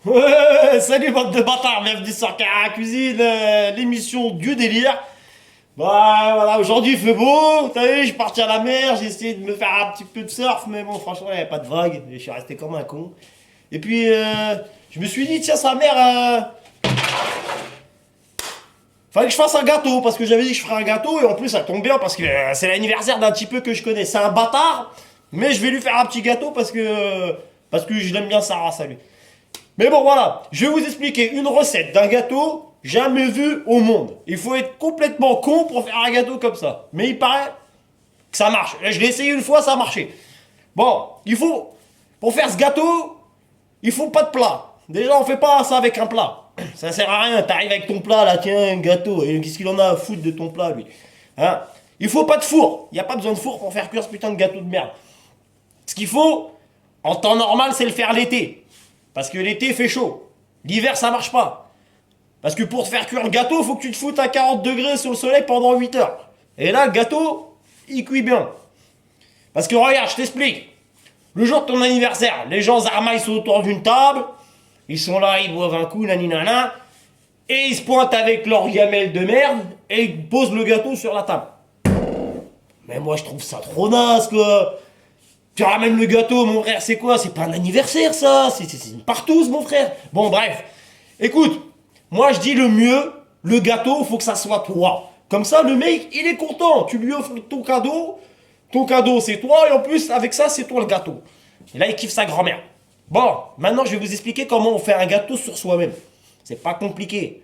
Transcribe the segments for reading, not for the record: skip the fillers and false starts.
Ouais, salut bande de bâtards, bienvenue sur Cara Cuisine, l'émission du délire. Bah voilà, aujourd'hui il fait beau, t'as vu, je suis parti à la mer, j'ai essayé de me faire un petit peu de surf, mais bon franchement il n'y avait pas de vagues, et je suis resté comme un con. Et puis je me suis dit, tiens sa mère, fallait que je fasse un gâteau, parce que j'avais dit que je ferais un gâteau, et en plus ça tombe bien, parce que c'est l'anniversaire d'un petit peu que je connais, c'est un bâtard, mais je vais lui faire un petit gâteau parce que je l'aime bien sa race à lui. Mais bon, voilà, je vais vous expliquer une recette d'un gâteau jamais vu au monde. Il faut être complètement con pour faire un gâteau comme ça. Mais il paraît que ça marche. Là, je l'ai essayé une fois, ça a marché. Bon, pour faire ce gâteau, il faut pas de plat. Déjà, on fait pas ça avec un plat. Ça sert à rien, t'arrives avec ton plat, là, tiens, un gâteau. Et qu'est-ce qu'il en a à foutre de ton plat, lui? Hein? Il faut pas de four. Il n'y a pas besoin de four pour faire cuire ce putain de gâteau de merde. Ce qu'il faut, en temps normal, c'est le faire l'été. Parce que l'été fait chaud. L'hiver, ça marche pas. Parce que pour te faire cuire le gâteau, il faut que tu te foutes à 40 degrés sur le soleil pendant 8 heures. Et là, le gâteau, il cuit bien. Parce que regarde, je t'explique. Le jour de ton anniversaire, les gens zarmaillent sont autour d'une table. Ils sont là, ils boivent un coup, naninana. Et ils se pointent avec leur gamelle de merde. Et ils posent le gâteau sur la table. Mais moi, je trouve ça trop naze, quoi. Tu ramènes le gâteau, mon frère, c'est quoi? C'est pas un anniversaire, ça. C'est une partouze, mon frère. Bon, bref. Écoute, moi, je dis le mieux, le gâteau, faut que ça soit toi. Comme ça, le mec, il est content. Tu lui offres ton cadeau. Ton cadeau, c'est toi. Et en plus, avec ça, c'est toi le gâteau. Et là, il kiffe sa grand-mère. Bon, maintenant, je vais vous expliquer comment on fait un gâteau sur soi-même. C'est pas compliqué.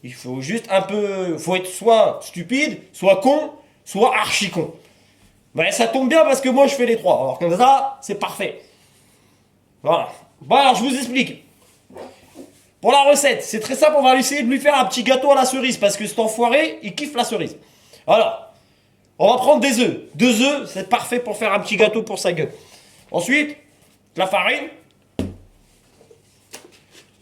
Il faut juste un peu... Faut être soit stupide, soit con, soit archi con. Ben, ça tombe bien parce que moi je fais les trois. Alors comme ça, c'est parfait. Voilà. Bon alors je vous explique. Pour la recette, c'est très simple, on va essayer de lui faire un petit gâteau à la cerise parce que cet enfoiré, il kiffe la cerise. Alors, on va prendre des œufs. 2 œufs, c'est parfait pour faire un petit gâteau pour sa gueule. Ensuite, la farine.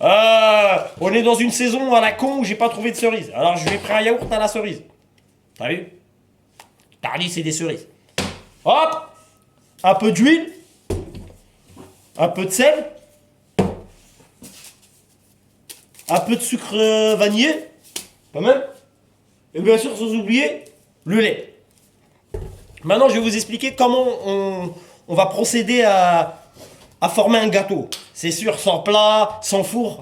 On est dans une saison à la con où j'ai pas trouvé de cerise. Alors je lui ai pris un yaourt à la cerise. T'as vu? Tardy, c'est des cerises. Hop, un peu d'huile, un peu de sel, un peu de sucre vanillé, pas mal, et bien sûr sans oublier le lait. Maintenant je vais vous expliquer comment on va procéder à former un gâteau. C'est sûr, sans plat, sans four,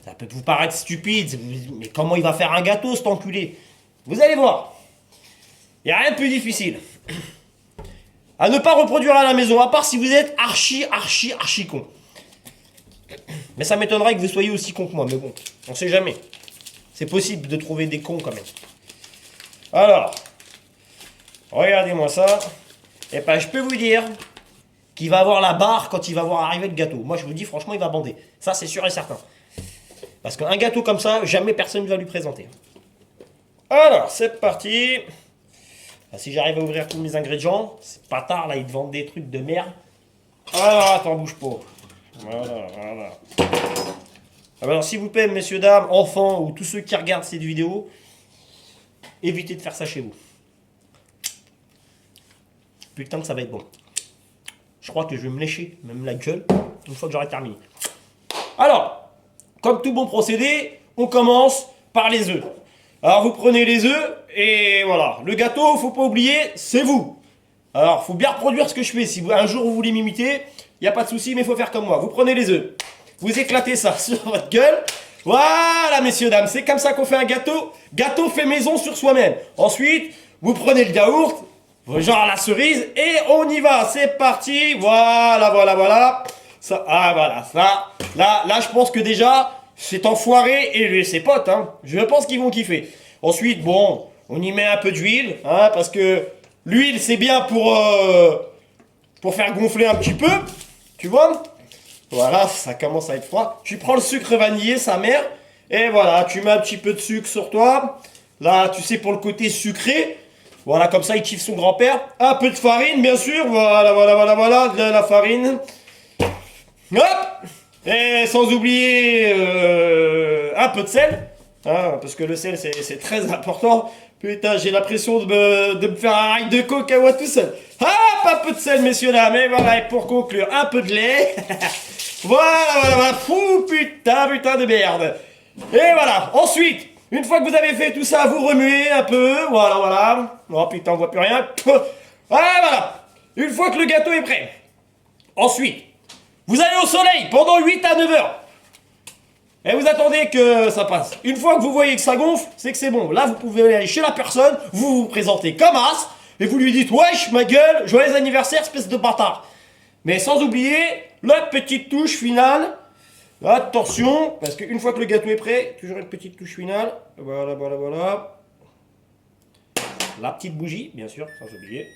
ça peut vous paraître stupide, mais comment il va faire un gâteau cet enculé? Vous allez voir, il n'y a rien de plus difficile. À ne pas reproduire à la maison, à part si vous êtes archi con. Mais ça m'étonnerait que vous soyez aussi con que moi, mais bon, on sait jamais. C'est possible de trouver des cons quand même. Alors, regardez-moi ça. Et ben, je peux vous dire qu'il va avoir la barre quand il va voir arriver le gâteau. Moi, je vous dis, franchement, il va bander. Ça, c'est sûr et certain. Parce qu'un gâteau comme ça, jamais personne ne va lui présenter. Alors, c'est parti. Si j'arrive à ouvrir tous mes ingrédients, c'est pas tard, là, ils te vendent des trucs de merde. Alors, attends, bouge pas. Voilà. Alors, s'il vous plaît, messieurs, dames, enfants, ou tous ceux qui regardent cette vidéo, évitez de faire ça chez vous. Putain que ça va être bon. Je crois que je vais me lécher, même la gueule, une fois que j'aurai terminé. Alors, comme tout bon procédé, on commence par les œufs. Alors vous prenez les œufs et voilà. Le gâteau, faut pas oublier, c'est vous. Alors faut bien reproduire ce que je fais. Si un jour vous voulez m'imiter, il n'y a pas de souci, mais il faut faire comme moi. Vous prenez les œufs, vous éclatez ça sur votre gueule. Voilà messieurs, dames, c'est comme ça qu'on fait un gâteau. Gâteau fait maison sur soi-même. Ensuite, vous prenez le yaourt, genre la cerise, et on y va. C'est parti, voilà. Ça, voilà, ça. Là, je pense que déjà... C'est enfoiré et ses potes, hein. Je pense qu'ils vont kiffer. Ensuite, bon, on y met un peu d'huile, hein, parce que l'huile, c'est bien pour faire gonfler un petit peu, tu vois. Voilà, ça commence à être froid. Tu prends le sucre vanillé, sa mère, et voilà, tu mets un petit peu de sucre sur toi. Là, tu sais, pour le côté sucré, voilà, comme ça, il kiffe son grand-père. Un peu de farine, bien sûr, voilà, de la farine. Hop! Et sans oublier un peu de sel, hein, parce que le sel c'est très important. Putain, j'ai l'impression de me faire un rail de coke à moi tout seul. Hop, un peu de sel, messieurs, dames. Et voilà, et pour conclure, un peu de lait. Voilà. Fou, putain. putain de merde. Et voilà, ensuite, une fois que vous avez fait tout ça, vous remuez un peu, voilà. Oh putain, on voit plus rien. Voilà. Une fois que le gâteau est prêt, ensuite, vous allez au soleil pendant 8 à 9 heures. Et vous attendez que ça passe. Une fois que vous voyez que ça gonfle, c'est que c'est bon. Là, vous pouvez aller chez la personne, vous vous présentez comme as, et vous lui dites « Wesh, ma gueule, joyeux anniversaire, espèce de bâtard !» Mais sans oublier la petite touche finale. Attention, parce qu'une fois que le gâteau est prêt, toujours une petite touche finale. Voilà. La petite bougie, bien sûr, sans oublier.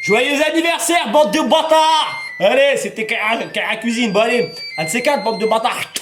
Joyeux anniversaire, bande de bâtards! Allez, c'était Cara Cuisine. Bon allez, un de ces quatre, bande de bâtards.